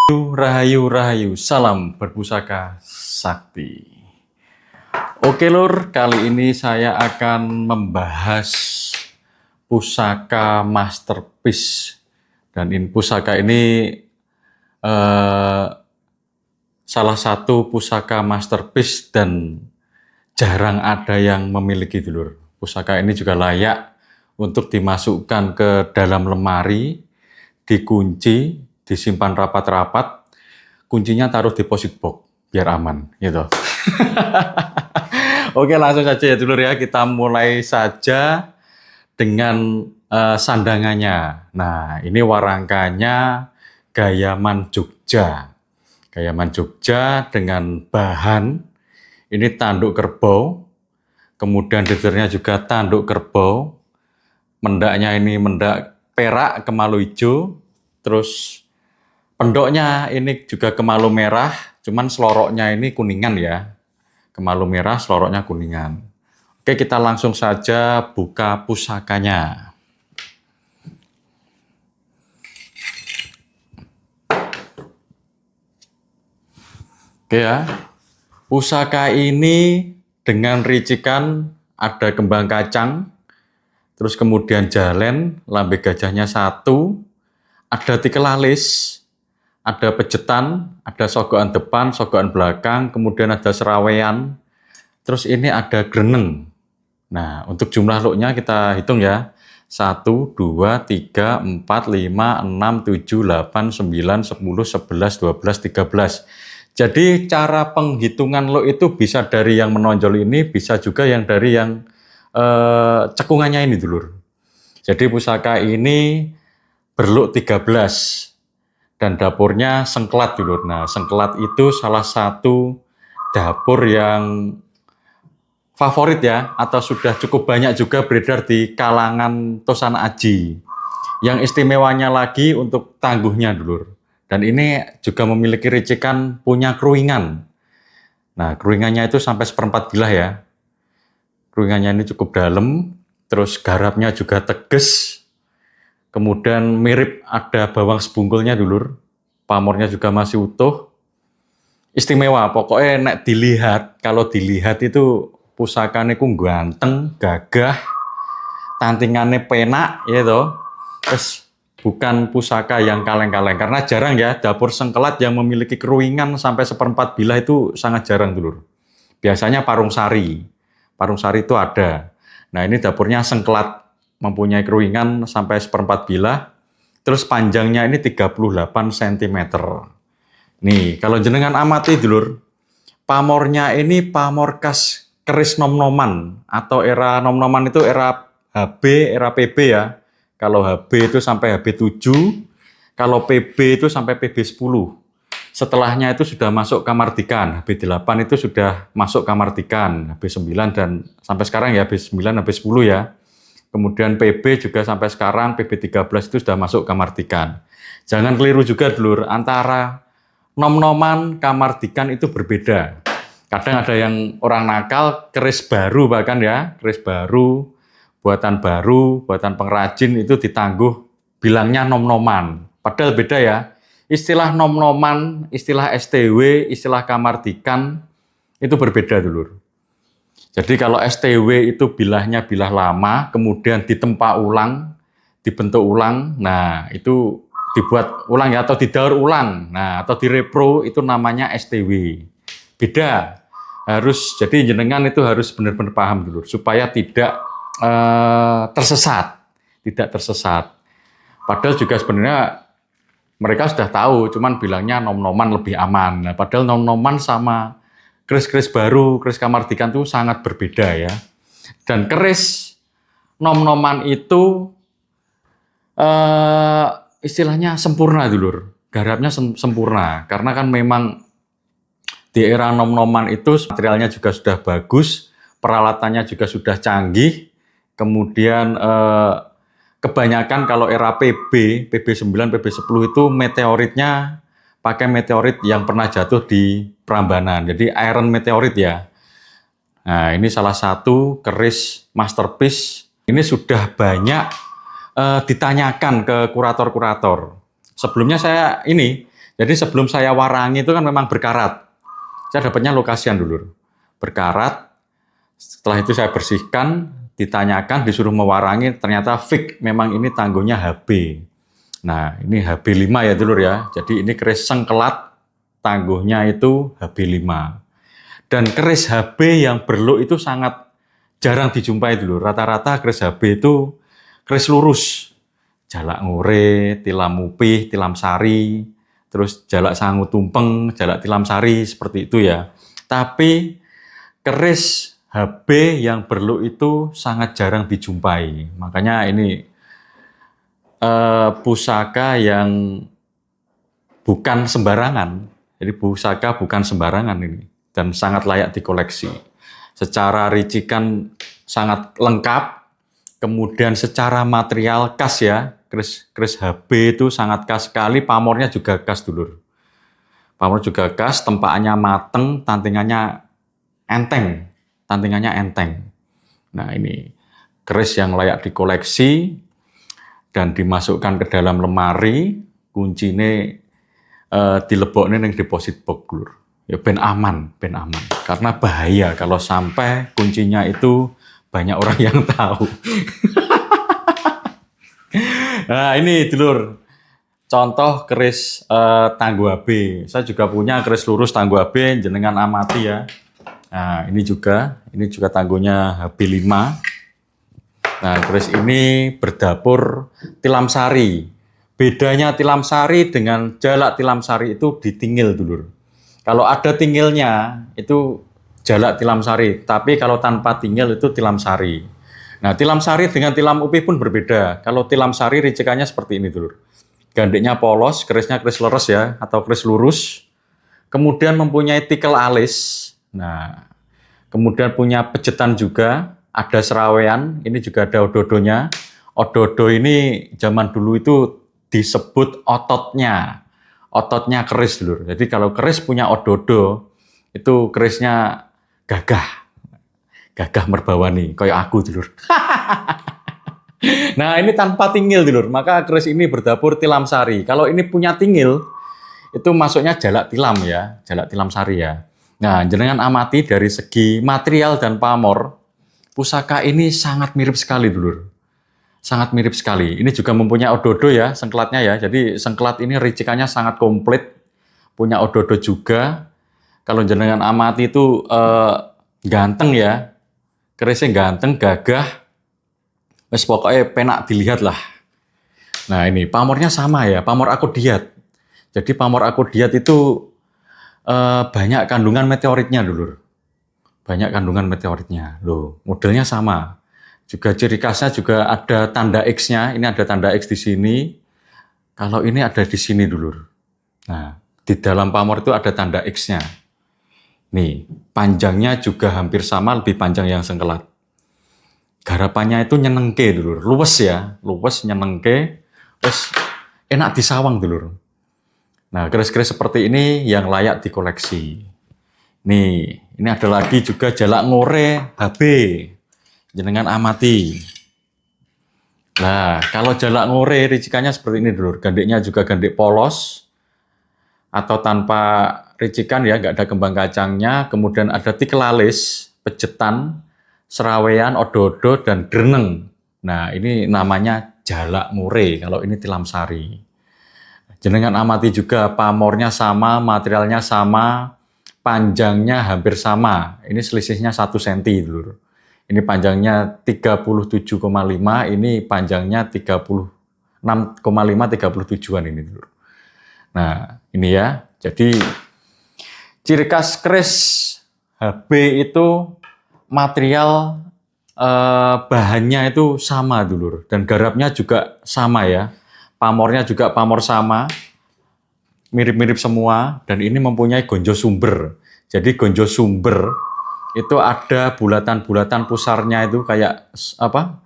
Rahayu, rahayu, salam berpusaka sakti. Oke lur, kali ini saya akan membahas pusaka masterpiece. Dan pusaka ini salah satu pusaka masterpiece dan jarang ada yang memiliki dulur. Pusaka ini juga layak untuk dimasukkan ke dalam lemari, dikunci, disimpan rapat-rapat, kuncinya taruh di deposit box biar aman gitu. Oke, langsung saja ya dulur ya, kita mulai saja dengan sandangannya. Nah, ini warangkanya Gayaman Jogja. Gayaman Jogja dengan bahan ini tanduk kerbau, kemudian dedernya juga tanduk kerbau, mendaknya ini mendak perak kemalu hijau, terus pendoknya ini juga kemalu merah, cuman seloroknya ini kuningan ya. Kemalu merah, seloroknya kuningan. Oke, kita langsung saja buka pusakanya. Oke ya, pusaka ini dengan ricikan ada kembang kacang, terus kemudian jalen, lambe gajahnya 1, ada tikel alis, ada pejetan, ada sogokan depan, sogokan belakang, kemudian ada serawean, terus ini ada greneng. Nah, untuk jumlah luknya kita hitung ya. 1, 2, 3, 4, 5, 6, 7, 8, 9, 10, 11, 12, 13. Jadi cara penghitungan luk itu bisa dari yang menonjol ini, bisa juga yang dari yang cekungannya ini dulur. Jadi pusaka ini berluk 13 dan dapurnya sengkelat dulur. Nah, sengkelat itu salah satu dapur yang favorit ya, atau sudah cukup banyak juga beredar di kalangan Tosana Aji. Yang istimewanya lagi untuk tangguhnya dulur. Dan ini juga memiliki ricikan punya keruingan. Nah, keruingannya itu sampai 1/4 bilah ya. Keruingannya ini cukup dalam, terus garapnya juga tegas. Kemudian mirip ada bawang sebungkulnya dulur. Pamornya juga masih utuh. Istimewa, pokoknya nek dilihat, kalau dilihat itu pusakanya ku ganteng, gagah, tantingannya penak, ya toh. Terus bukan pusaka yang kaleng-kaleng, karena jarang ya dapur sengkelat yang memiliki keruingan sampai 1/4 bilah itu sangat jarang dulur. Biasanya parung sari itu ada. Nah, ini dapurnya sengkelat, mempunyai keruingan sampai 1/4 bilah, terus panjangnya ini 38 cm. Nih, kalau jenengan amati dulur, pamornya ini pamor khas keris nom-noman, atau era nom-noman itu era HB, era PB ya. Kalau HB itu sampai HB7, kalau PB itu sampai PB10. Setelahnya itu sudah masuk kamardikan, HB8 itu sudah masuk kamardikan, HB9 dan sampai sekarang ya HB9, HB10 ya. Kemudian PB juga sampai sekarang, PB13 itu sudah masuk kamardikan. Jangan keliru juga dulur, antara nom-noman kamardikan itu berbeda. Kadang ada yang orang nakal, keris baru bahkan ya, keris baru, buatan pengrajin itu ditangguh bilangnya nom-noman. Padahal beda ya. Istilah nom-noman, istilah STW, istilah kamardikan itu berbeda dulur. Jadi kalau STW itu bilahnya bilah lama, kemudian ditempa ulang, dibentuk ulang, nah itu dibuat ulang ya, atau didaur ulang, nah atau direpro, itu namanya STW. Beda. Jadi jenengan itu harus benar-benar paham dulur, supaya tidak tersesat. Padahal juga sebenarnya mereka sudah tahu, cuman bilangnya nom-noman lebih aman. Nah, padahal nom-noman sama keris-keris baru, keris kamardikan itu sangat berbeda ya. Dan keris nom-noman itu istilahnya sempurna dulur, garapnya sempurna. Karena kan memang di era nom-noman itu materialnya juga sudah bagus, peralatannya juga sudah canggih. Kemudian kebanyakan kalau era PB, PB9, PB10 itu meteoritnya pakai meteorit yang pernah jatuh di Prambanan. Jadi iron meteorit ya. Nah, ini salah satu keris masterpiece. Ini sudah banyak ditanyakan ke kurator-kurator. Sebelumnya saya Jadi sebelum saya warangi itu kan memang berkarat. Saya dapatnya lokasian dulu. Berkarat, setelah itu saya bersihkan, ditanyakan, disuruh mewarangi, ternyata fix memang ini tangguhnya HB. Nah, ini HB5 ya dulur ya. Jadi ini keris sengkelat, tangguhnya itu HB5. Dan keris HB yang berluk itu sangat jarang dijumpai dulu. Rata-rata keris HB itu keris lurus. Jalak ngore, tilam mupih, tilam sari, terus jalak sangu tumpeng, jalak tilam sari, seperti itu ya. Tapi keris HB yang berluk itu sangat jarang dijumpai. Makanya ini pusaka yang bukan sembarangan. Jadi pusaka bukan sembarangan ini. Dan sangat layak dikoleksi. Secara ricikan sangat lengkap, kemudian secara material khas ya, keris HB itu sangat khas sekali, pamornya juga khas dulur. Pamor juga khas, tempaannya mateng, tantingannya enteng. Nah ini keris yang layak dikoleksi dan dimasukkan ke dalam lemari, kuncinya dileboknya yang deposit box dulur. Ya ben aman. Karena bahaya kalau sampai kuncinya itu banyak orang yang tahu. Nah ini dulur, contoh keris tangguh HB. Saya juga punya keris lurus tangguh HB, jenengan amati ya. Nah ini juga tangguhnya HB5. Nah keris ini berdapur tilam sari. Bedanya tilam sari dengan jalak tilam sari itu ditingil dulur. Kalau ada tingilnya itu jalak tilam sari, tapi kalau tanpa tingil itu tilam sari. Nah, tilam sari dengan tilam upih pun berbeda. Kalau tilam sari ricikannya seperti ini dulu. Gandiknya polos, kerisnya keris leres ya, atau keris lurus. Kemudian mempunyai tikel alis. Nah, kemudian punya pejetan juga, ada serawean, ini juga ada ododonya. Ododo ini zaman dulu itu disebut ototnya keris dulu. Jadi kalau keris punya ododo, itu kerisnya gagah merbawani, kayak aku dulu. Nah ini tanpa tingil dulu, maka keris ini berdapur tilam sari. Kalau ini punya tingil, itu masuknya jalak tilam ya, jalak tilam sari ya. Nah jenengan amati dari segi material dan pamor, pusaka ini sangat mirip sekali dulu. Sangat mirip sekali. Ini juga mempunyai ododo ya, sengklatnya ya. Jadi sengklat ini ricikannya sangat komplit. Punya ododo juga. Kalau jenengan amati itu ganteng ya. Kerisnya ganteng, gagah. Wes pokoknya penak dilihat lah. Nah ini pamornya sama ya, pamor akodiat. Jadi pamor akodiat itu banyak kandungan meteoritnya dulu. Banyak kandungan meteoritnya. Loh, modelnya sama. Juga ciri khasnya juga ada tanda X-nya. Ini ada tanda X di sini. Kalau ini ada di sini dulu. Nah, di dalam pamor itu ada tanda X-nya. Nih, panjangnya juga hampir sama, lebih panjang yang sengkelat. Garapannya itu nyenengke dulu. Luwes ya, luwes nyenengke. Terus enak disawang dulu. Nah, keris-keris seperti ini yang layak dikoleksi. Nih, ini ada lagi juga jalak ngore HB. Jenengan amati. Nah, kalau jalak ngore ricikannya seperti ini dulu. Gandiknya juga gandik polos atau tanpa ricikan ya, nggak ada kembang kacangnya. Kemudian ada tikel alis, pejetan, serawean, odo-odo dan greneng. Nah, ini namanya jalak ngore. Kalau ini tilam sari. Jenengan amati juga pamornya sama, materialnya sama, panjangnya hampir sama. Ini selisihnya 1 cm dulu. Ini panjangnya 37,5, ini panjangnya 36,5, 37-an ini dulu. Nah, ini ya. Jadi ciri khas keris HB itu material bahannya itu sama dulu dan garapnya juga sama ya. Pamornya juga pamor sama. Mirip-mirip semua dan ini mempunyai gonjo sumber. Jadi gonjo sumber itu ada bulatan-bulatan pusarnya itu kayak apa?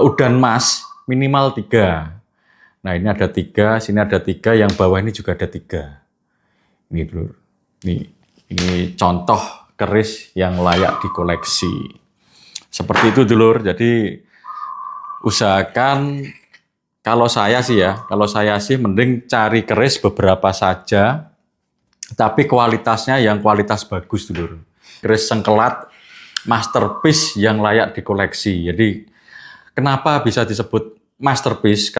Udan emas minimal 3. Nah ini ada 3, sini ada 3, yang bawah ini juga ada 3. Ini dulu. Ini contoh keris yang layak dikoleksi. Seperti itu dulur. Jadi usahakan Kalau saya sih mending cari keris beberapa saja, tapi kualitasnya yang kualitas bagus dulu. Keris sengkelat masterpiece yang layak dikoleksi. Jadi kenapa bisa disebut masterpiece?